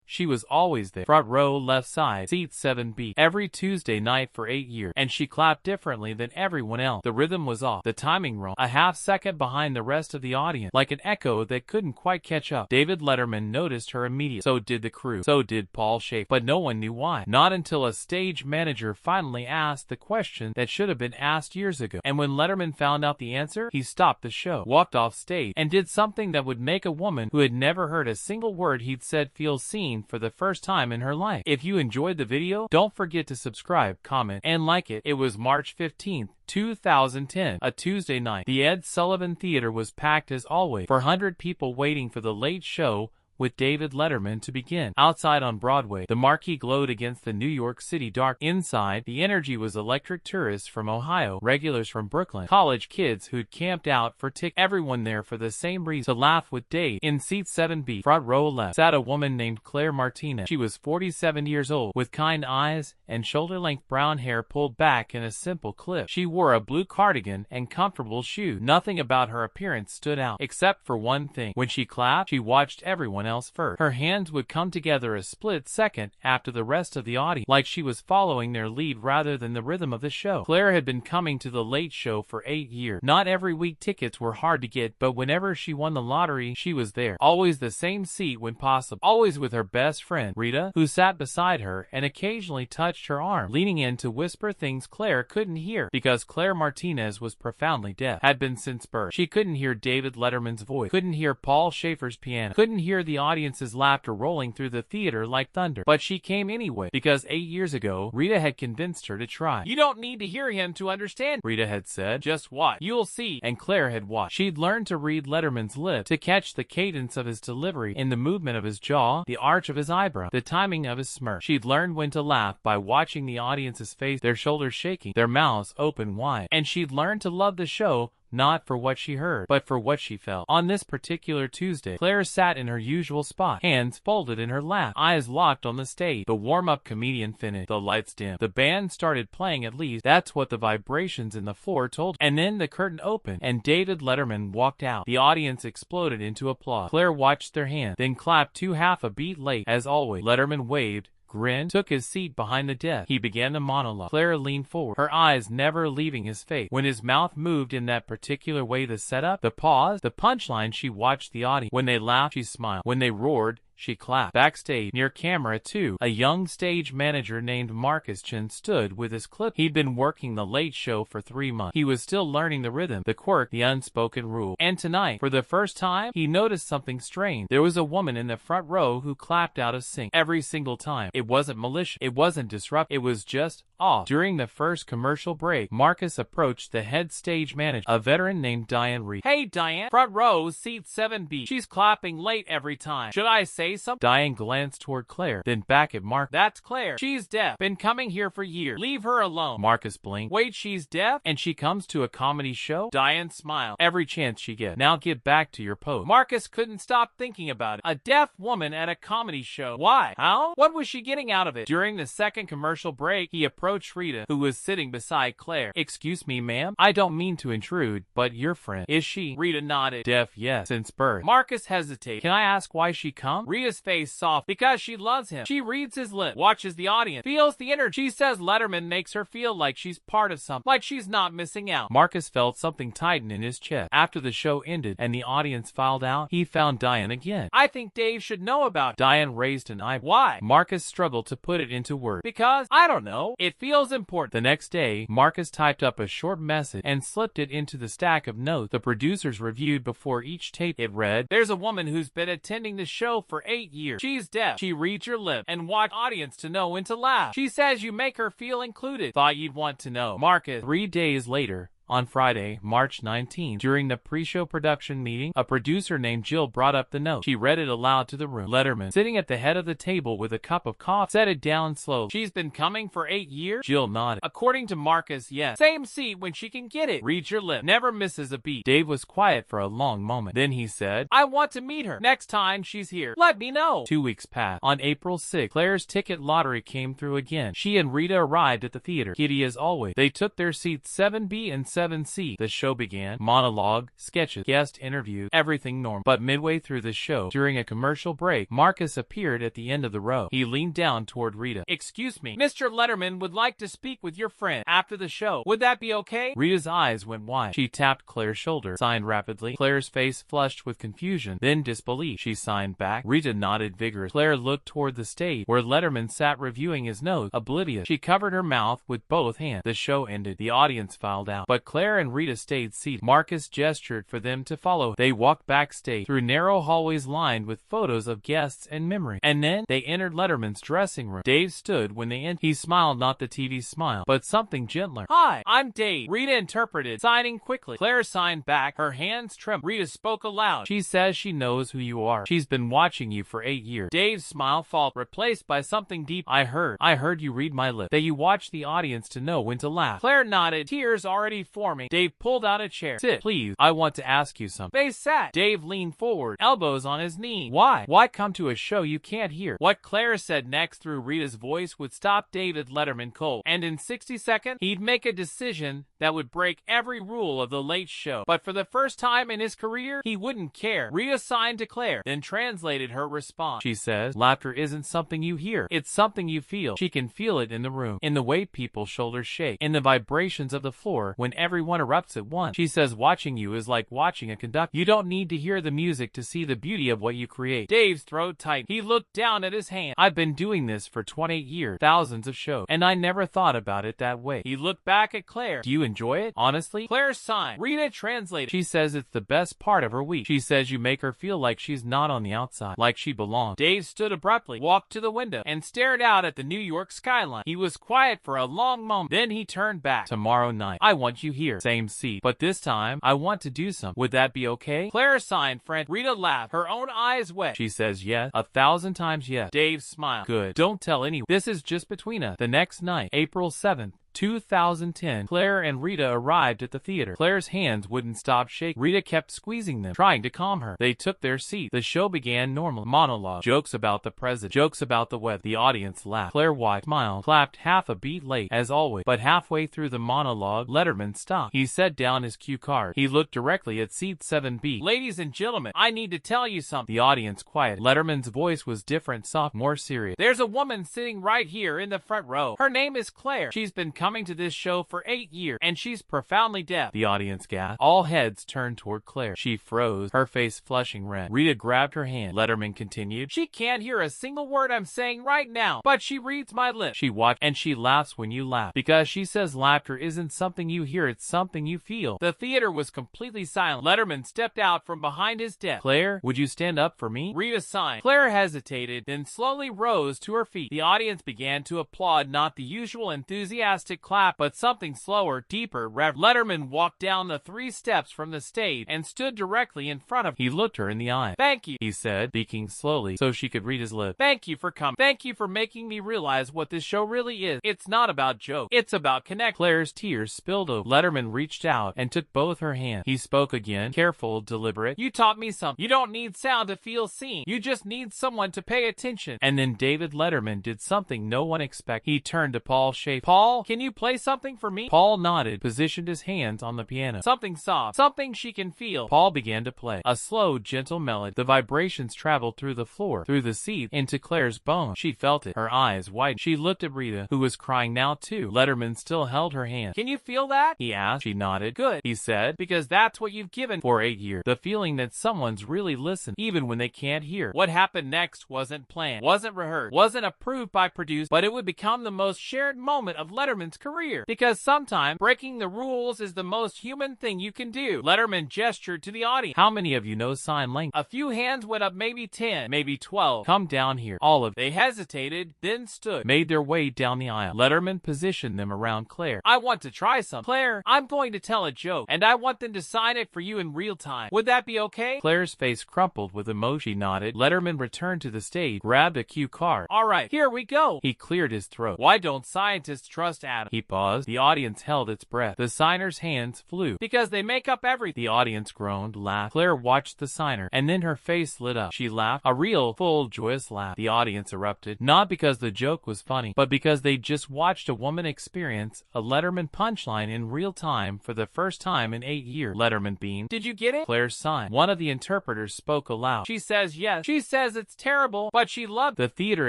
She was always there. Front row, left side, seat 7B. Every Tuesday night for 8 years. And she clapped differently than everyone else. The rhythm was off, the timing wrong, a half second behind the rest of the audience, like an echo that couldn't quite catch up. David Letterman noticed her immediately. So did the crew. So did Paul Schaefer. But no one knew why. Not until a stage manager finally asked the question that should have been asked years ago. And when Letterman found out the answer, he stopped the show, walked off stage, and did something that would make a woman who had never heard a single word he'd said feel seen for the first time in her life. If you enjoyed the video, don't forget to subscribe, comment, and like it. It was March 15th, 2010, a Tuesday night. The Ed Sullivan Theater was packed as always, 400 people waiting for the late show with David Letterman to begin. Outside on Broadway, the marquee glowed against the New York City dark. Inside, the energy was electric. Tourists from Ohio, regulars from Brooklyn, college kids who'd camped out for tickets, everyone there for the same reason, to laugh with Dave. In seat 7B, front row left, sat a woman named Claire Martinez. She was 47 years old, with kind eyes and shoulder-length brown hair pulled back in a simple clip. She wore a blue cardigan and comfortable shoes. Nothing about her appearance stood out, except for one thing. When she clapped, she watched everyone else first. Her hands would come together a split second after the rest of the audience, like she was following their lead rather than the rhythm of the show. Claire had been coming to the Late Show for 8 years. Not every week tickets were hard to get, but whenever she won the lottery, she was there. Always the same seat when possible. Always with her best friend, Rita, who sat beside her and occasionally touched her arm, leaning in to whisper things Claire couldn't hear, because Claire Martinez was profoundly deaf. Had been since birth. She couldn't hear David Letterman's voice, couldn't hear Paul Schaefer's piano, couldn't hear the audience's laughter rolling through the theater like thunder. But she came anyway, because 8 years ago, Rita had convinced her to try. "You don't need to hear him to understand," Rita had said. "Just watch. You'll see." And Claire had watched. She'd learned to read Letterman's lips, to catch the cadence of his delivery, in the movement of his jaw, the arch of his eyebrow, the timing of his smirk. She'd learned when to laugh by watching the audience's face, their shoulders shaking, their mouths open wide. And she'd learned to love the show, not for what she heard, but for what she felt. On this particular Tuesday, Claire sat in her usual spot, hands folded in her lap, eyes locked on the stage. The warm-up comedian finished. The lights dimmed. The band started playing, at least that's what the vibrations in the floor told her. And then the curtain opened, and David Letterman walked out. The audience exploded into applause. Claire watched their hands, then clapped two half a beat late. As always, Letterman waved, grinned, took his seat behind the desk. He began the monologue. Claire leaned forward, her eyes never leaving his face. When his mouth moved in that particular way, the setup, the pause, the punchline, she watched the audience. When they laughed, she smiled. When they roared, she clapped. Backstage, near camera 2, a young stage manager named Marcus stood with his clip. He'd been working the Late Show for 3 months. He was still learning the rhythm, the quirk, the unspoken rule. And tonight, for the first time, he noticed something strange. There was a woman in the front row who clapped out of sync every single time. It wasn't malicious. It wasn't disruptive. It was just off. During the first commercial break, Marcus approached the head stage manager, a veteran named Diane Reed. "Hey, Diane, front row, seat 7B. She's clapping late every time. Should I say something?" Diane glanced toward Claire, then back at Marcus. "That's Claire. She's deaf. Been coming here for years. Leave her alone." Marcus blinked. "Wait, she's deaf? And she comes to a comedy show?" Diane smiled. "Every chance she gets. Now get back to your post." Marcus couldn't stop thinking about it. A deaf woman at a comedy show. Why? How? What was she getting out of it? During the second commercial break, he approached Rita, who was sitting beside Claire. "Excuse me, ma'am. I don't mean to intrude, but your friend, is she?" Rita nodded. "Deaf, yes, since birth." Marcus hesitated. "Can I ask why she come?" Rita's face soft. "Because she loves him. She reads his lips, watches the audience, feels the energy. She says Letterman makes her feel like she's part of something, like she's not missing out." Marcus felt something tighten in his chest. After the show ended and the audience filed out, he found Diane again. "I think Dave should know about it." Diane raised an eyebrow. "Why?" Marcus struggled to put it into words. "Because, I don't know, it feels important." The next day, Marcus typed up a short message and slipped it into the stack of notes the producers reviewed before each tape. It read, "There's a woman who's been attending the show for 8 years. She's deaf. She reads your lips and watch audience to know when to laugh. She says you make her feel included. Thought you'd want to know." Marcus. 3 days later, on Friday, March 19, during the pre-show production meeting, a producer named Jill brought up the note. She read it aloud to the room. Letterman, sitting at the head of the table with a cup of coffee, set it down slowly. "She's been coming for 8 years? Jill nodded. "According to Marcus, yes. Same seat when she can get it. Reads your lip. Never misses a beat." Dave was quiet for a long moment. Then he said, "I want to meet her. Next time she's here, let me know." 2 weeks passed. On April 6, Claire's ticket lottery came through again. She and Rita arrived at the theater, giddy as always. They took their seats 7B and 7C. The show began. Monologue, sketches, guest interview, everything normal. But midway through the show, during a commercial break, Marcus appeared at the end of the row. He leaned down toward Rita. "Excuse me, Mr. Letterman would like to speak with your friend after the show. Would that be okay?" Rita's eyes went wide. She tapped Claire's shoulder, signed rapidly. Claire's face flushed with confusion, then disbelief. She signed back. Rita nodded vigorously. Claire looked toward the stage, where Letterman sat reviewing his notes, oblivious. She covered her mouth with both hands. The show ended. The audience filed out, but Claire and Rita stayed seated. Marcus gestured for them to follow. They walked backstage, through narrow hallways lined with photos of guests and memories. And then, they entered Letterman's dressing room. Dave stood when they entered. He smiled, not the TV smile, but something gentler. "Hi, I'm Dave," Rita interpreted, signing quickly. Claire signed back, her hands trembling. Rita spoke aloud. "She says she knows who you are. She's been watching you for 8 years. Dave's smile faltered, replaced by something deep. I heard you read my lips. That you watch the audience to know when to laugh." Claire nodded, tears already forming. Dave pulled out a chair. "Sit, please. I want to ask you something." They sat. Dave leaned forward, elbows on his knee. Why come to a show you can't hear?" What Claire said next through Rita's voice would stop David Letterman cold. And in 60 seconds, he'd make a decision that would break every rule of the Late Show. But for the first time in his career, he wouldn't care. Rita signed to Claire, then translated her response. She says, "Laughter isn't something you hear. It's something you feel." She can feel it in the room, in the way people's shoulders shake, in the vibrations of the floor when everyone erupts at once. She says watching you is like watching a conductor. You don't need to hear the music to see the beauty of what you create. Dave's throat tightened. He looked down at his hand. "I've been doing this for 28 years, thousands of shows, and I never thought about it that way." He looked back at Claire. "Do you enjoy it? Honestly?" Claire signed. Rita translated. She says it's the best part of her week. She says you make her feel like she's not on the outside, like she belongs. Dave stood abruptly, walked to the window, and stared out at the New York skyline. He was quiet for a long moment. Then he turned back. "Tomorrow night, I want you here. Same seat. But this time, I want to do something. Would that be okay?" Claire signed, friend. Rita laughed, her own eyes wet. She says yes, 1,000 times yes. Dave smiled. "Good. Don't tell anyone. This is just between us." The next night, April 7th, 2010, Claire and Rita arrived at the theater. Claire's hands wouldn't stop shaking. Rita kept squeezing them, trying to calm her. They took their seat. The show began normal. Monologue, jokes about the president, jokes about the weather. The audience laughed. Claire watched, smiled, clapped half a beat late, as always. But halfway through the monologue, Letterman stopped. He set down his cue card. He looked directly at seat 7B. "Ladies and gentlemen, I need to tell you something." The audience quieted. Letterman's voice was different, soft, more serious. "There's a woman sitting right here in the front row. Her name is Claire. She's been coming to this show for 8 years, and she's profoundly deaf." The audience gasped. All heads turned toward Claire. She froze, her face flushing red. Rita grabbed her hand. Letterman continued, "She can't hear a single word I'm saying right now, but she reads my lips. She watches, and she laughs when you laugh, because she says laughter isn't something you hear, it's something you feel." The theater was completely silent. Letterman stepped out from behind his desk. "Claire, would you stand up for me?" Rita signed. Claire hesitated, then slowly rose to her feet. The audience began to applaud, not the usual enthusiastic clap, but something slower, deeper, reverent. Letterman walked down the 3 steps from the stage and stood directly in front of her. He looked her in the eye. "Thank you," he said, speaking slowly so she could read his lips. "Thank you for coming. Thank you for making me realize what this show really is. It's not about jokes. It's about connect." Claire's tears spilled over. Letterman reached out and took both her hands. He spoke again, careful, deliberate. "You taught me something. You don't need sound to feel seen. You just need someone to pay attention." And then David Letterman did something no one expected. He turned to Paul Schaefer. "Paul, can you play something for me?" Paul nodded, positioned his hands on the piano. Something soft, something she can feel. Paul began to play. A slow, gentle melody. The vibrations traveled through the floor, through the seat, into Claire's bones. She felt it. Her eyes widened. She looked at Rita, who was crying now too. Letterman still held her hand. "Can you feel that?" he asked. She nodded. "Good," he said, "because that's what you've given for 8 years. The feeling that someone's really listened, even when they can't hear." What happened next wasn't planned, wasn't rehearsed, wasn't approved by producers, but it would become the most shared moment of Letterman's career. Because sometimes breaking the rules is the most human thing you can do. Letterman gestured to the audience. "How many of you know sign language?" A few hands went up, maybe 10, maybe 12. "Come down here." All of them. They hesitated, then stood, made their way down the aisle. Letterman positioned them around Claire. "I want to try something. Claire, I'm going to tell a joke, and I want them to sign it for you in real time. Would that be okay?" Claire's face crumpled with emotion. She nodded. Letterman returned to the stage, grabbed a cue card. "All right, here we go." He cleared his throat. "Why don't scientists trust atoms? Adam. He paused. The audience held its breath. The signer's hands flew. Because they make up everything. The audience groaned, laughed. Claire watched the signer, and then her face lit up. She laughed, a real, full, joyous laugh. The audience erupted, not because the joke was funny, but because they just watched a woman experience a Letterman punchline in real time for the first time in 8 years. Letterman beamed. Did you get it? Claire sighed. One of the interpreters spoke aloud. She says yes. She says it's terrible, but she loved it. The theater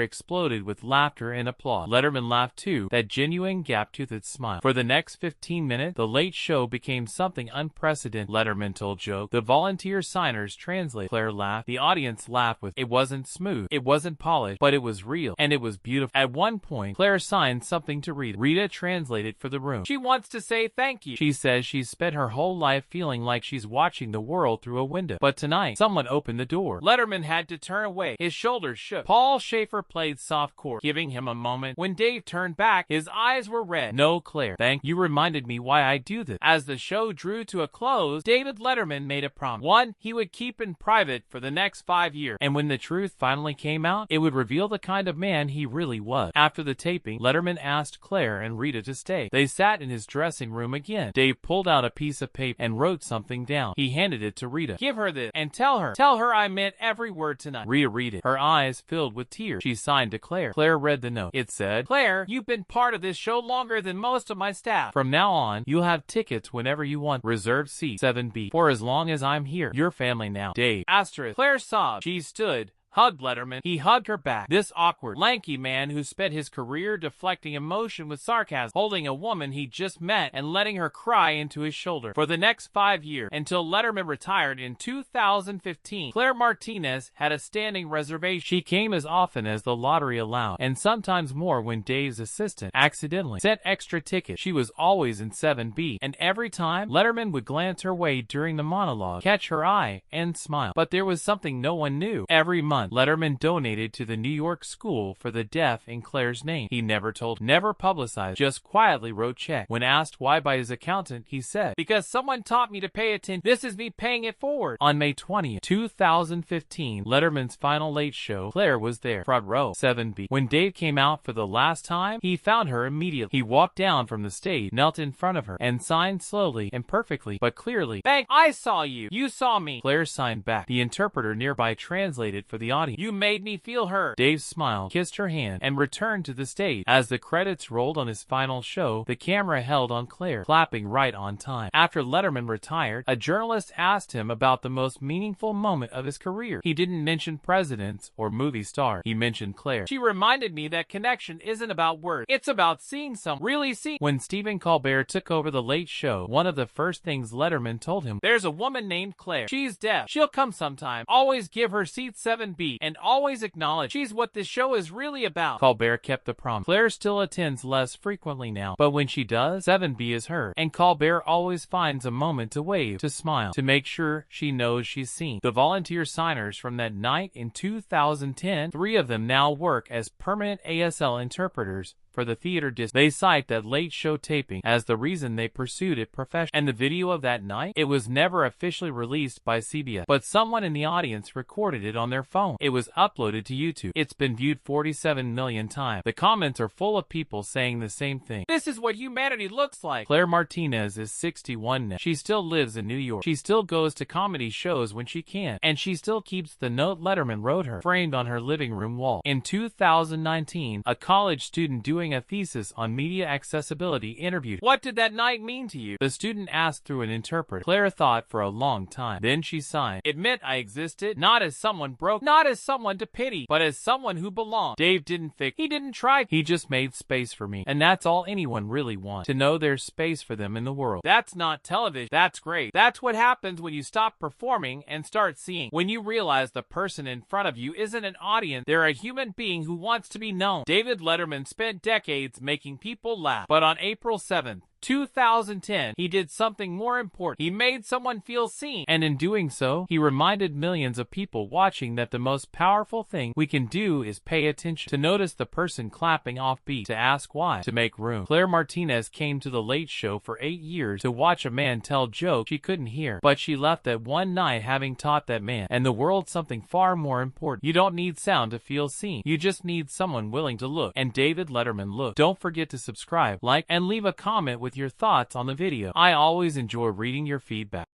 exploded with laughter and applause. Letterman laughed too, that genuine gap-toothed smile. For the next 15 minutes, the Late Show became something unprecedented. Letterman told jokes. The volunteer signers translated. Claire laughed. The audience laughed with. It wasn't smooth. It wasn't polished, but it was real, and it was beautiful. At one point, Claire signed something to Rita. Rita translated for the room. She wants to say thank you. She says she's spent her whole life feeling like she's watching the world through a window. But tonight, someone opened the door. Letterman had to turn away. His shoulders shook. Paul Schaefer played soft chord, giving him a moment. When Dave turned back, his eyes were red. No, Claire. Thank you. Reminded me why I do this. As the show drew to a close, David Letterman made a promise. One he would keep in private for the next 5 years. And when the truth finally came out, it would reveal the kind of man he really was. After the taping, Letterman asked Claire and Rita to stay. They sat in his dressing room again. Dave pulled out a piece of paper and wrote something down. He handed it to Rita. Give her this and tell her I meant every word tonight. Rita read it. Her eyes filled with tears. She signed to Claire. Claire read the note. It said, Claire, you've been part of this show longer than most of my staff. From now on, you'll have tickets whenever you want. Reserved seat 7B. For as long as I'm here. Your family now. Dave. Asterisk. Claire sobbed. She stood, hugged Letterman. He hugged her back. This awkward, lanky man who spent his career deflecting emotion with sarcasm, holding a woman he just met and letting her cry into his shoulder. For the next 5 years, until Letterman retired in 2015, Claire Martinez had a standing reservation. She came as often as the lottery allowed, and sometimes more when Dave's assistant accidentally sent extra tickets. She was always in 7B, and every time, Letterman would glance her way during the monologue, catch her eye, and smile. But there was something no one knew. Every month, Letterman donated to the New York School for the Deaf in Claire's name. He never told, never publicized, just quietly wrote check. When asked why by his accountant, he said, because someone taught me to pay attention. This is me paying it forward. On May 20th, 2015, Letterman's final Late Show, Claire was there, front row, 7B. When Dave came out for the last time, he found her immediately. He walked down from the stage, knelt in front of her, and signed slowly and perfectly, but clearly, thank, I saw you. You saw me. Claire signed back. The interpreter nearby translated for the audience. You made me feel heard. Dave smiled, kissed her hand, and returned to the stage. As the credits rolled on his final show, the camera held on Claire, clapping right on time. After Letterman retired, a journalist asked him about the most meaningful moment of his career. He didn't mention presidents or movie stars. He mentioned Claire. She reminded me that connection isn't about words. It's about seeing someone, really see. When Stephen Colbert took over the Late Show, one of the first things Letterman told him, there's a woman named Claire. She's deaf. She'll come sometime. Always give her seat 7B. And always acknowledge she's what this show is really about. Colbert kept the promise. Claire still attends less frequently now, but when she does, 7B is her. And Colbert always finds a moment to wave, to smile, to make sure she knows she's seen. The volunteer signers from that night in 2010, 3 of them now work as permanent ASL interpreters for the theater district. They cite that Late Show taping as the reason they pursued it professionally. And the video of that night, it was never officially released by CBS, but someone in the audience recorded it on their phone. It was uploaded to YouTube. It's been viewed 47 million times. The comments are full of people saying the same thing. This is what humanity looks like. Claire Martinez is 61 now. She still lives in New York. She still goes to comedy shows when she can, and she still keeps the note Letterman wrote her framed on her living room wall. In 2019, a college student doing a thesis on media accessibility interviewed, what did that night mean to you? The student asked through an interpreter. Claire thought for a long time. Then she signed. It meant I existed, not as someone broke, not as someone to pity, but as someone who belonged. Dave didn't fix, he didn't try, he just made space for me. And that's all anyone really wants, to know there's space for them in the world. That's not television. That's great. That's what happens when you stop performing and start seeing. When you realize the person in front of you isn't an audience, they're a human being who wants to be known. David Letterman spent decades making people laugh, but on April 7th, 2010, he did something more important. He made someone feel seen, and in doing so, he reminded millions of people watching that the most powerful thing we can do is pay attention, to notice the person clapping off beat, to ask why, to make room. Claire Martinez came to The Late Show for 8 years to watch a man tell jokes she couldn't hear, but she left that one night having taught that man and the world something far more important. You don't need sound to feel seen. You just need someone willing to look. And David Letterman looked. Don't forget to subscribe, like, and leave a comment with your thoughts on the video. I always enjoy reading your feedback.